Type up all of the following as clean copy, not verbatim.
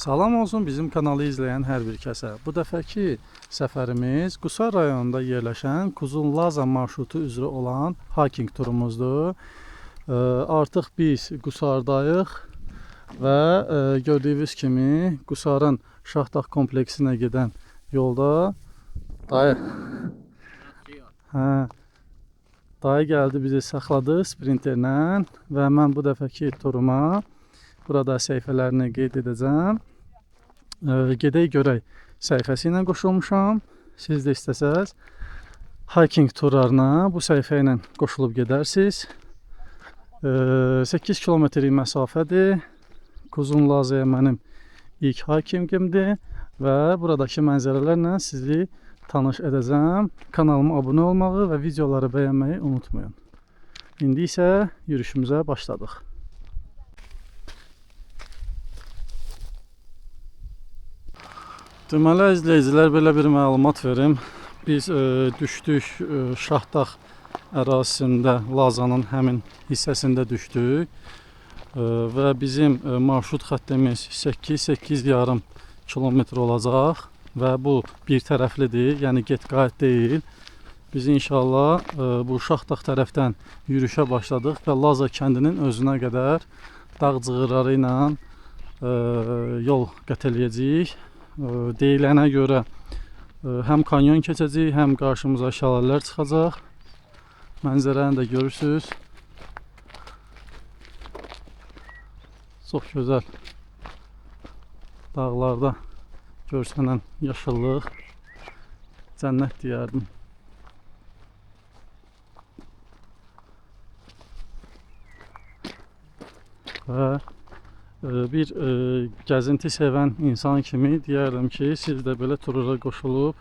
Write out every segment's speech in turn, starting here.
Salam olsun bizim kanalı izleyen hər bir kəsə. Bu dəfəki səfərimiz Qusar rayonunda yerləşən Kuzun-Laza marşrutu üzrə olan hiking turumuzdur. Artıq biz Qusardayıq və gördüyünüz kimi Qusarın Şahdağ kompleksinə gedən yolda dayı gəldi, bizi saxladı sprinterlə və mən bu dəfəki turuma burada səhifələrini qeyd edəcəm. Gedək görək səhifəsi ilə qoşulmuşam. Siz də istəsəz hiking turlarına bu səhifə ilə qoşulub gedərsiniz. 8 kilometrlik məsafədir. Kuzun-Lazaya mənim ilk hikingimdir və buradakı mənzərələrlə sizi tanış edəcəm. Kanalıma abunə olmağı və videoları bəyənməyi unutmayın. İndi isə yürüyüşümüzə başladıq. Deməli, izləyicilər, belə bir məlumat verim. Biz düşdük Şahdağ ərazisində, Lazanın həmin hissəsində düşdük və bizim marşrut xəttimiz 8-8,5 kilometr olacaq və bu bir tərəflidir, yəni get-qayıt deyil. Biz inşallah bu Şahdağ tərəfdən yürüyüşə başladıq və Laza kəndinin özünə qədər dağ cığırları ilə yol qət eləyəcəyik. Deyilənə görə həm kanyon keçəcək, həm qarşımıza şəlalələr çıxacaq. Mənzərəni də görürsünüz. Çox gözəl dağlarda görsənən yaşıllıq, cənnət deyərdim. Və bir gəzinti sevən insan kimi deyərdim ki, siz də belə turlara qoşulub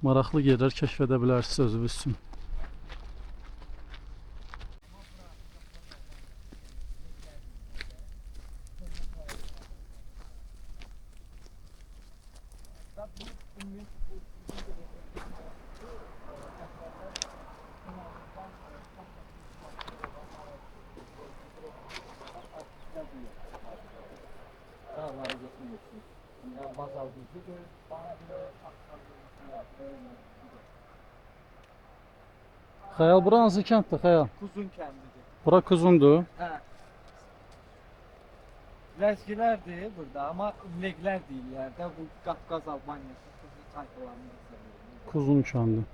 maraqlı yerlər kəşf edə bilərsiniz özünüz üçün. Xəyal, bura hansı kənddir Xəyal? Kuzun kəndidir. Bura Kuzundur. Hə. Ləzgilərdir burada, amma leglər deyirlər də, bu Qafqaz Albaniyası, Kuzun tayfalarının. Kuzun kəndi.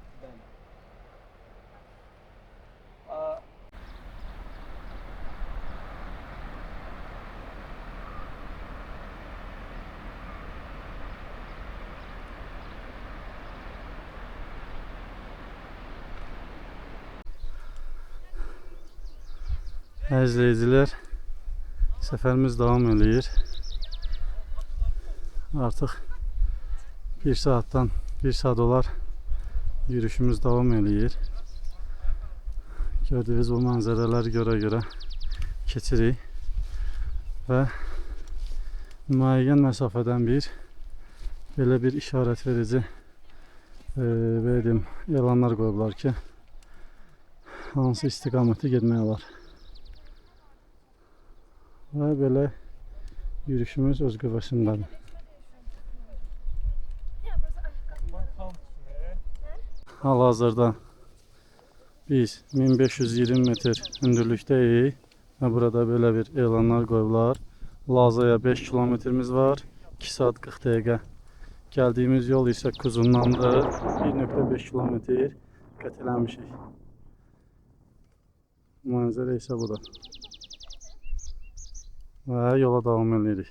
İzləyicilər, səfərimiz davam edir. Artıq 1 saatdan 1 saat olar yürüyüşümüz davam edir. Gördüyünüz bu mənzərələri görə keçirik və müəyyən məsafədən belə bir işarət verici elanlar qoyublar ki, hansı istiqamətə getmək olar. Və belə yürüyüşümüz öz qüvvəsindədir. Hal-hazırda biz 1520 metr hündürlükdəyik və burada belə bir elanlar qoyublar. Lazaya 5 kilometrimiz var, 2 saat 40 dəqiqə. Gəldiyimiz yol isə Kuzundandır, 1,5 kilometr qət eləmişik. Mənzərə isə budur. Və yola davam edirik.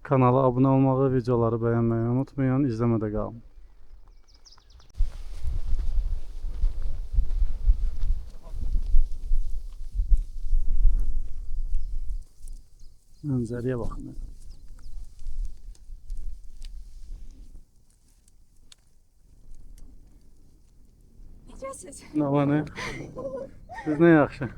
Kanala abunə olmağı, videoları bəyənməyi unutmayın, izləmədə qalın. Mənzərəyə baxın. Necəsiz? Nə var nə? Siz nə yaxşı?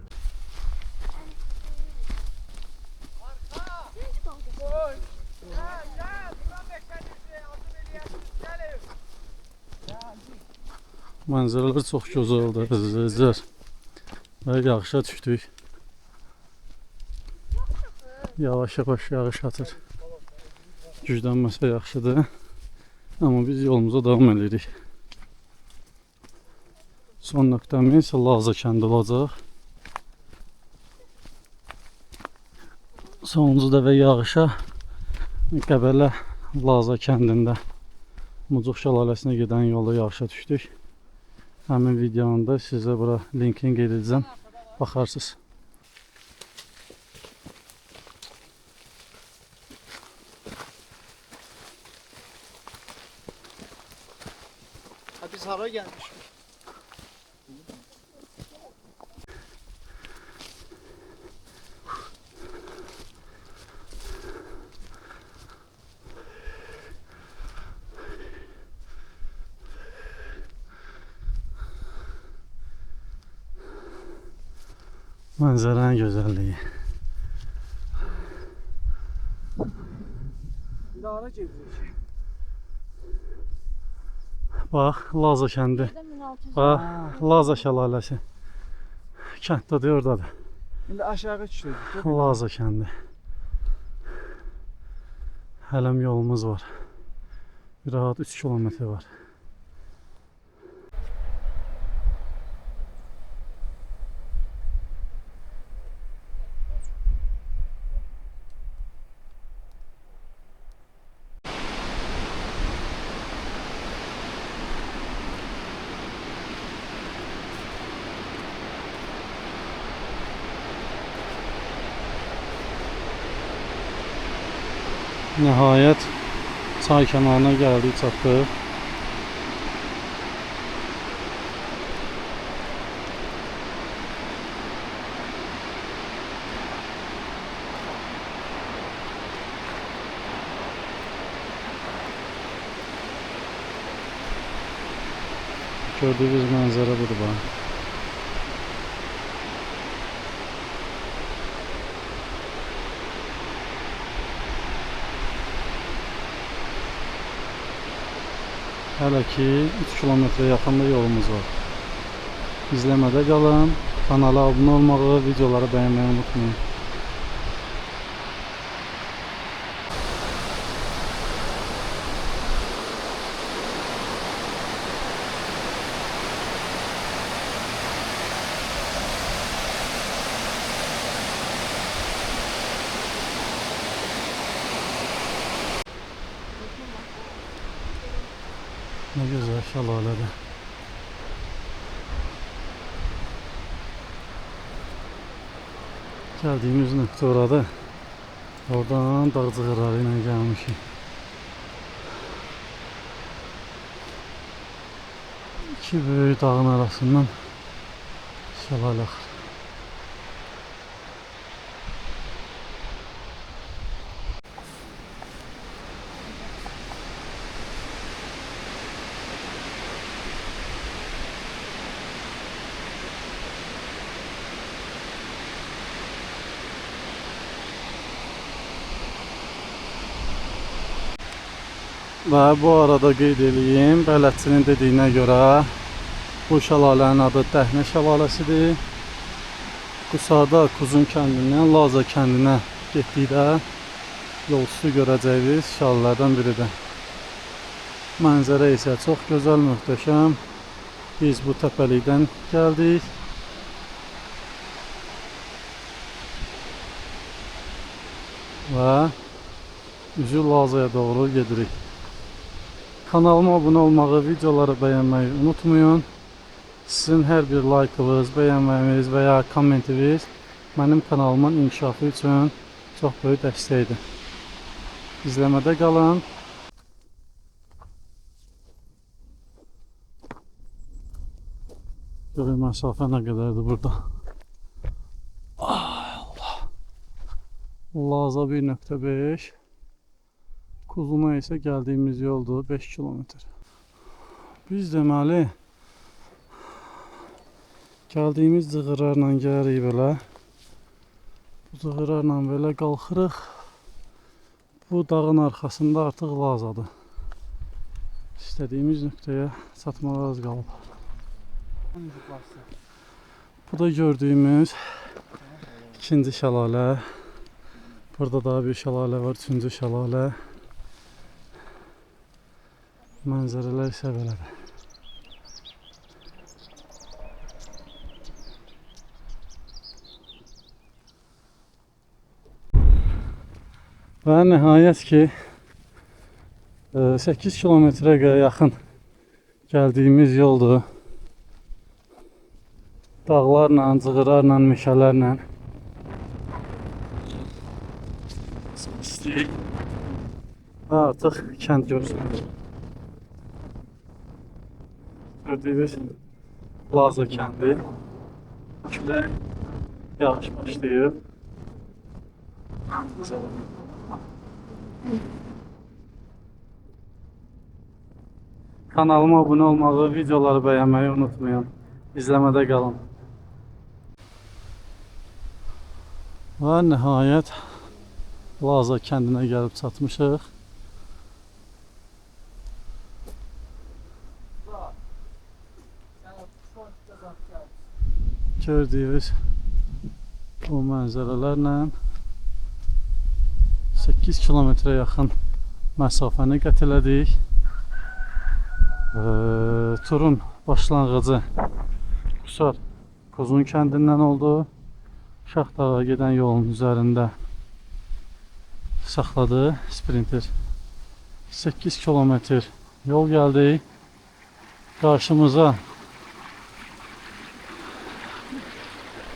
Mənzərələr çox gözəldir, əzizlər. Və yağışa düşdük. Yavaş-yavaş yağış atır. güclənməsə yaxşıdır. Amma biz yolumuza davam edirik. Son nöqtəmiz Laza kəndi olacaq. Sonuncu dəfə yağışa Qəbələ Laza kəndində Mucuq şəlaləsinə gedən yolda yağışa düşdük. Həmin videonun da sizə bura linkini qeyd edəcəm. Baxarsınız. Biz hara gəlmişik? Mənzərənin gözəlliyi. Bir də hara gedirik? Bax, Laza kəndi. Bax, Laza şəlaləsi. Kənddə oradadır. İndi aşağı düşürük. Laza kəndi. Hələm yolumuz var. Bir rahat 3 kilometr var. Nəhayət çay kənarına gəldik, çatdıq. Gördüyünüz mənzərə budur bax. Hələ ki 3 kilometrə yaxında yolumuz var. İzləmədə qalın, kanala abunə olmağı, videoları bəyənməyi unutmayın. Ne güzel şəlalədir. Gəldiyimiz nöqtə orada. Oradan dağ cığırları ilə gəlmişik. İki böyük dağın arasından şəlalə axır. Və bu arada qeyd edeyim, bələdçinin dediyinə görə bu şəlalənin adı Dəhnə şəlaləsidir. Qusada Kuzun kəndindən Laza kəndinə getdikdə yol üstü görəcəyiniz şəlalərdən biridir. Mənzərə isə çox gözəl, möhtəşəm. Biz bu təpəlikdən gəldik. Və üzü Lazaya doğru gedirik. Kanalıma abunə olmağı, videoları bəyənməyi unutmayın. Sizin hər bir like'ınız, bəyənməyiniz və ya kommentiniz mənim kanalımın inkişafı üçün çox böyük dəstəkdir. İzləmədə qalın. Görün məsafə nə qədərdir burada. Allah. Laza 1.5. Kuzuna isə gəldiyimiz yoldur 5 kilometr. Biz deməli gəldiyimiz cığırlarla gəlirik belə. Bu cığırlarla belə qalxırıq. Bu dağın arxasında artıq Lazadır. İstədiyimiz nöqtəyə çatmağa az qalıb. Bu da gördüyümüz ikinci şəlalə. Burada daha bir şəlalə var, üçüncü şəlalə. Mənzərələr isə belədir. Və nəhayət ki 8 kilometrə yaxın gəldiyimiz yoldur. Dağlarla, cığırlarla, meşələrlə. Və artıq kənd görürsünüz. Gördüyünüz Laza kəndi. Külək, yağış başlayıb. Kanalıma abunə olmağı, videoları bəyənməyi unutmayın. İzləmədə qalın. Və nəhayət Laza kəndinə gəlib çatmışıq. Gördüyünüz bu mənzərələrlə 8 kilometrə yaxın məsafəni qət elədik. Turun başlanğıcı Qusar Quzun kəndindən oldu. Şaxdağa gedən yolun üzərində saxladı sprinter. 8 kilometr yol gəldi. Qarşımıza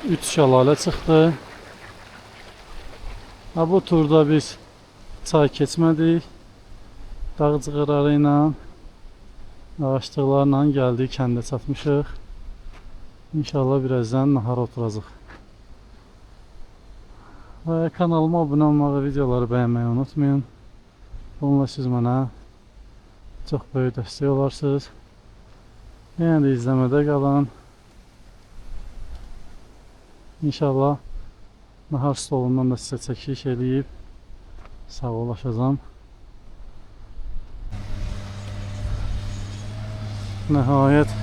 3 şəlalə çıxdı. Bu turda biz çay keçmədik. Dağ cığırları ilə, ağaçlıqlarla gəldik, kəndə çatmışıq. İnşallah birazdan nahara oturacaq. Və kanalıma abunə olmağı, videoları bəyənməyi unutmayın. Bununla siz mənə çox böyük dəstək olarsınız. Yəni də izləmədə qalın. İnşallah nahar stolundan da sizə çəkiliş eləyib sağollaşacağam. Nəhayət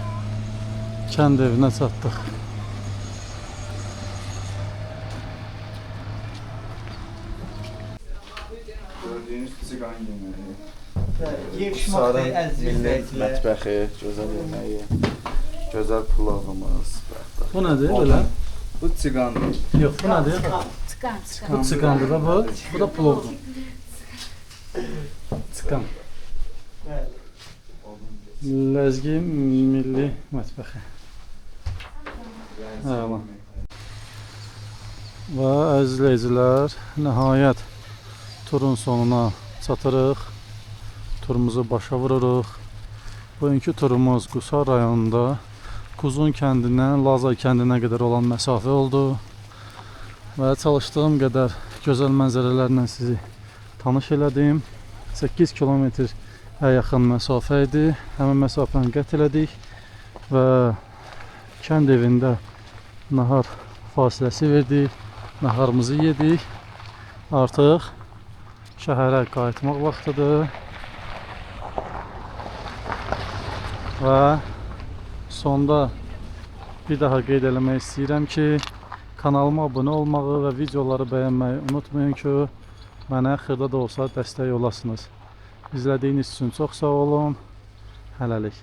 kənd evinə çatdıq. Gördüyünüz tsiqan yeməyi. Yevşmaqdır, əziz Milli izləyicilər. mətbəxi, gözəl yeməyi, gözəl pulavımız. Bu nədir belə? Bu tsiqandır. Yox, bu nədir? Çıkar. Bu tsiqandır da bu. Bu da plovdur. Tsiqan. Ləzgi milli mətbəxi. Əla. Və əziz izləyicilər, nəhayət turun sonuna çatırıq. Turumuzu başa vururuq. Bugünkü turumuz Qusar rayonunda Quzun kəndindən Laza kəndinə qədər olan məsafə oldu. Və çalışdığım qədər gözəl mənzərələrlə sizi tanış elədim. 8 kilometrə yaxın məsafə idi. Həmin məsafəni qət elədik və kənd evində nahar fasiləsi verdik. Naharımızı yedik. Artıq şəhərə qayıtmaq vaxtıdır. Və sonda bir daha qeyd eləmək istəyirəm ki, kanalıma abunə olmağı və videoları bəyənməyi unutmayın ki, mənə xırda da olsa dəstək olasınız. İzlədiyiniz üçün çox sağ olun. Hələlik.